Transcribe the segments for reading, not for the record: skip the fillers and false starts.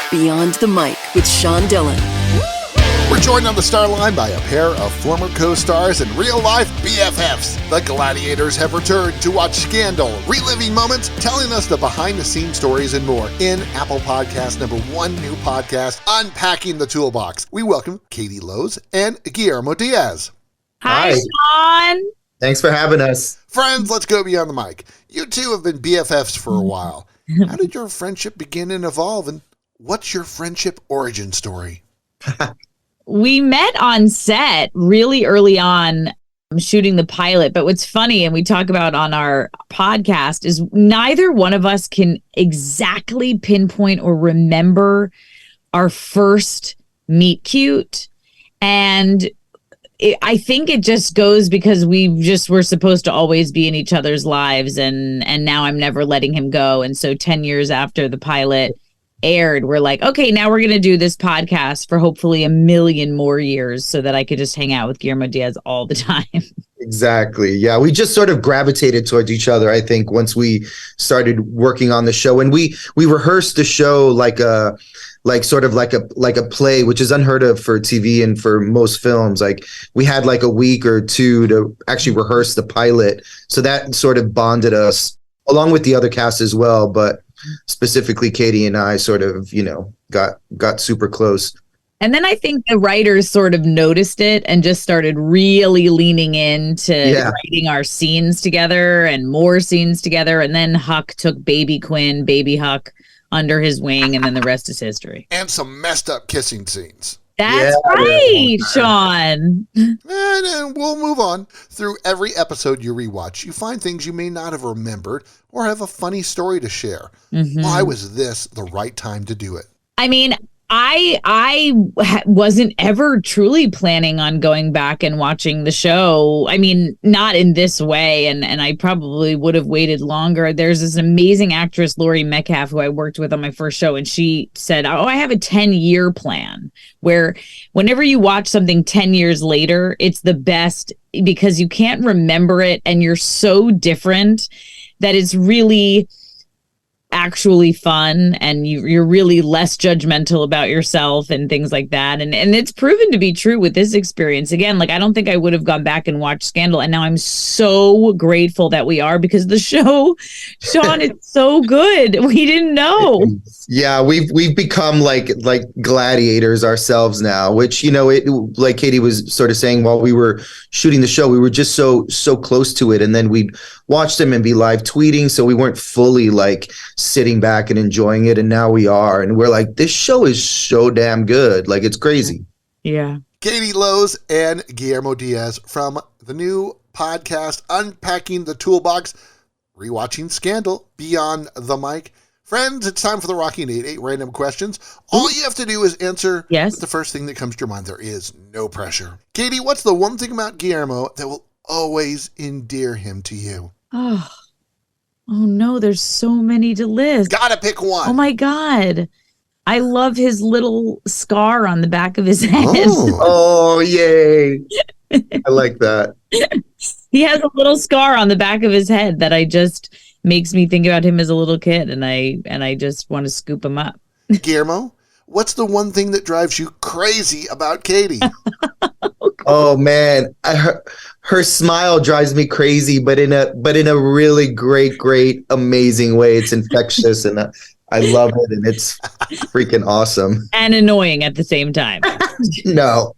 Beyond the Mic with Sean Dillon. We're joined on the Starline by a pair of former co-stars and real-life BFFs. The Gladiators have returned to watch Scandal, reliving moments, telling us the behind-the-scenes stories and more in Apple Podcast #1 new podcast, Unpacking the Toolbox. We welcome Katie Lowe's and Guillermo Diaz. Hi, Sean. Thanks for having us. Friends, let's go beyond the mic. You two have been BFFs for a while. How did your friendship begin and evolve, and what's your friendship origin story? We met on set really early on shooting the pilot. But what's funny, and we talk about on our podcast, is neither one of us can exactly pinpoint or remember our first meet cute. And I think it just goes because we're supposed to always be in each other's lives. And now I'm never letting him go. And so 10 years after the pilot aired, we're like, okay, now we're going to do this podcast for hopefully a million more years so that I could just hang out with Guillermo Diaz all the time. Exactly. Yeah. We just sort of gravitated towards each other, I think, once we started working on the show. And we rehearsed the show like a play, which is unheard of for TV and for most films. Like we had like a week or two to actually rehearse the pilot. So that sort of bonded us along with the other cast as well. But specifically Katie and I sort of, got super close. And then I think the writers sort of noticed it and just started really leaning into writing our scenes together and more scenes together. And then Huck took baby Quinn, baby Huck, under his wing, and then the rest is history. And some messed up kissing scenes. That's right, Sean. And we'll move on. Through every episode you rewatch, you find things you may not have remembered or have a funny story to share. Mm-hmm. Why was this the right time to do it? I mean, I wasn't ever truly planning on going back and watching the show. I mean, not in this way. And I probably would have waited longer. There's this amazing actress, Laurie Metcalf, who I worked with on my first show. And she said, I have a 10-year plan where whenever you watch something 10 years later, it's the best because you can't remember it. And you're so different that it's really actually fun, and you're really less judgmental about yourself and things like that. And it's proven to be true with this experience. Again, like I don't think I would have gone back and watched Scandal. And now I'm so grateful that we are, because the show, Sean, it's so good. We didn't know. Yeah, we've become like gladiators ourselves now, which, like Katie was sort of saying, while we were shooting the show, we were just so close to it. And then we'd watch them and be live tweeting. So we weren't fully like sitting back and enjoying it. And now we are. And we're like, this show is so damn good. Like, it's crazy. Yeah. Katie Lowe's and Guillermo Diaz from the new podcast, Unpacking the Toolbox, rewatching Scandal, Beyond the Mic. Friends, it's time for the Rocking 8 random questions. All you have to do is answer with the first thing that comes to your mind. There is no pressure. Katie, what's the one thing about Guillermo that will always endear him to you? Oh no, there's so many to list. Gotta pick one. Oh my God. I love his little scar on the back of his head. Oh yay. I like that. He has a little scar on the back of his head that makes me think about him as a little kid, and I just want to scoop him up. Guillermo, what's the one thing that drives you crazy about Katie? Oh man, her smile drives me crazy, but in a really great, amazing way. It's infectious, and I love it, and it's freaking awesome and annoying at the same time. No.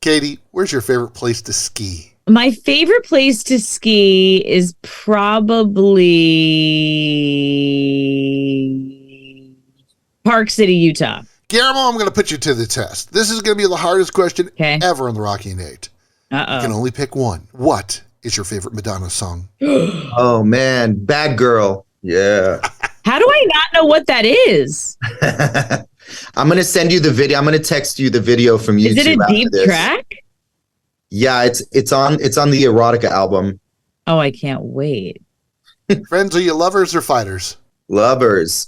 Katie, where's your favorite place to ski? My favorite place to ski is probably Park City, Utah. Guillermo, I'm going to put you to the test. This is going to be the hardest question ever on the Rocking 8. You can only pick one. What is your favorite Madonna song? Oh, man. Bad Girl. Yeah. How do I not know what that is? I'm going to send you the video. I'm going to text you the video from YouTube. Is it a deep track? Yeah, it's on the Erotica album. Oh, I can't wait. Friends, are you lovers or fighters? Lovers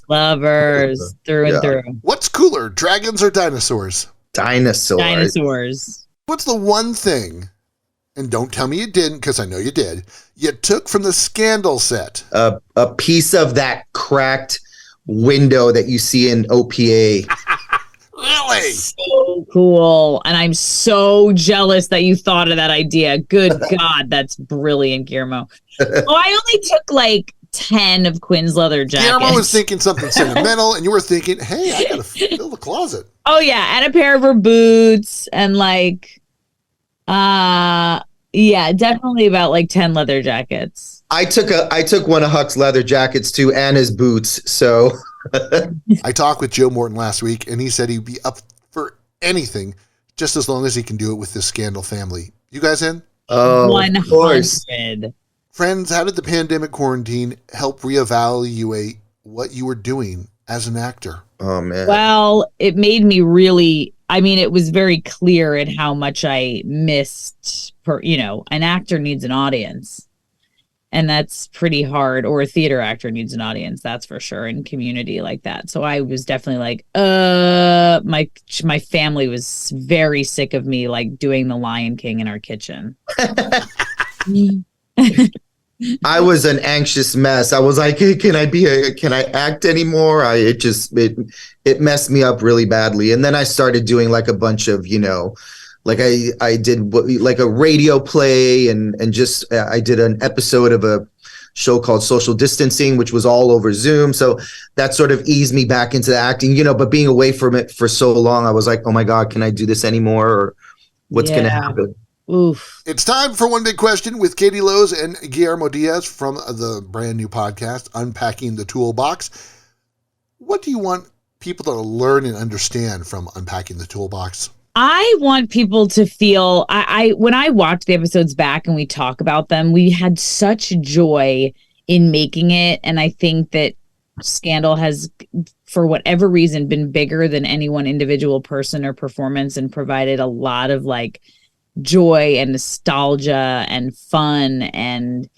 through and through. What's cooler, dragons or dinosaurs? Dinosaurs. What's the one thing, and don't tell me you didn't because I know you did, you took from the Scandal set? A piece of that cracked window that you see in OPA. Really? So cool. And I'm so jealous that you thought of that idea. Good God, that's brilliant, Guillermo. Oh, I only took like 10 of Quinn's leather jackets. Guillermo was thinking something sentimental, and you were thinking, hey, I gotta fill the closet. Oh yeah, and a pair of her boots, and like yeah, definitely about like 10 leather jackets. I took one of Huck's leather jackets too, and his boots. So I talked with Joe Morton last week, and he said he'd be up for anything just as long as he can do it with this Scandal family. You guys in? oh, 100. of course. Friends, how did the pandemic quarantine help reevaluate what you were doing as an actor? Oh man. Well, it made me really, I mean, it was very clear in how much I missed an actor needs an audience. And that's pretty hard, or a theater actor needs an audience, that's for sure, in community like that. So I was definitely like, my family was very sick of me like doing the Lion King in our kitchen. I was an anxious mess. I was like, hey, can I act anymore? It messed me up really badly. And then I started doing like a bunch of, like I did like a radio play and just I did an episode of a show called Social Distancing, which was all over Zoom. So that sort of eased me back into the acting, but being away from it for so long, I was like, oh my God, can I do this anymore? Or what's going to happen? Oof. It's time for One Big Question with Katie Lowe's and Guillermo Diaz from the brand new podcast, Unpacking the Toolbox. What do you want people to learn and understand from Unpacking the Toolbox? I want people to feel, when I watch the episodes back and we talk about them, we had such joy in making it. And I think that Scandal has, for whatever reason, been bigger than any one individual person or performance, and provided a lot of like joy and nostalgia and fun and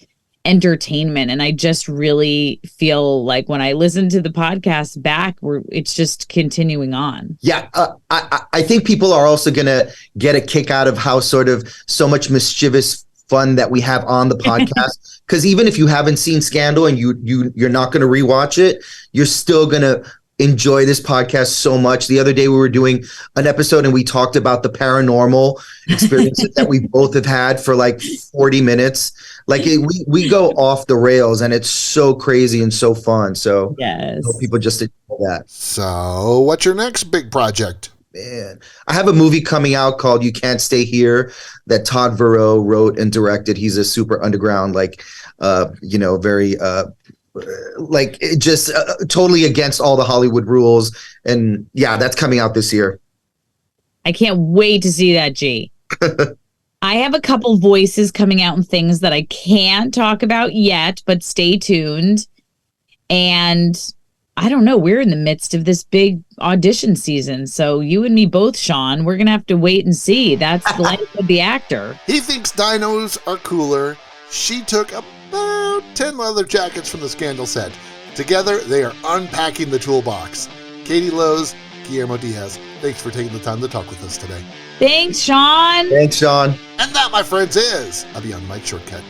entertainment. And I just really feel like when I listen to the podcast back, it's just continuing on. Yeah, I think people are also going to get a kick out of how sort of so much mischievous fun that we have on the podcast. Because even if you haven't seen Scandal and you're not going to rewatch it, you're still going to enjoy this podcast so much. The other day we were doing an episode and we talked about the paranormal experiences that we both have had for like 40 minutes. Like we go off the rails and it's so crazy and so fun. So yes, I hope people just enjoy that. So what's your next big project? Man, I have a movie coming out called You Can't Stay Here that Todd Verow wrote and directed. He's a super underground, very just totally against all the Hollywood rules. And yeah, that's coming out this year. I can't wait to see that, G. I have a couple voices coming out and things that I can't talk about yet, but stay tuned. And I don't know, we're in the midst of this big audition season. So you and me both, Sean, we're going to have to wait and see. That's the life of the actor. He thinks dinos are cooler. She took about 10 leather jackets from the Scandal set. Together, they are unpacking the toolbox. Katie Lowe's, Guillermo Diaz, thanks for taking the time to talk with us today. Thanks, Sean. Thanks, Sean. And that, my friends, is a Beyond the Mic shortcut.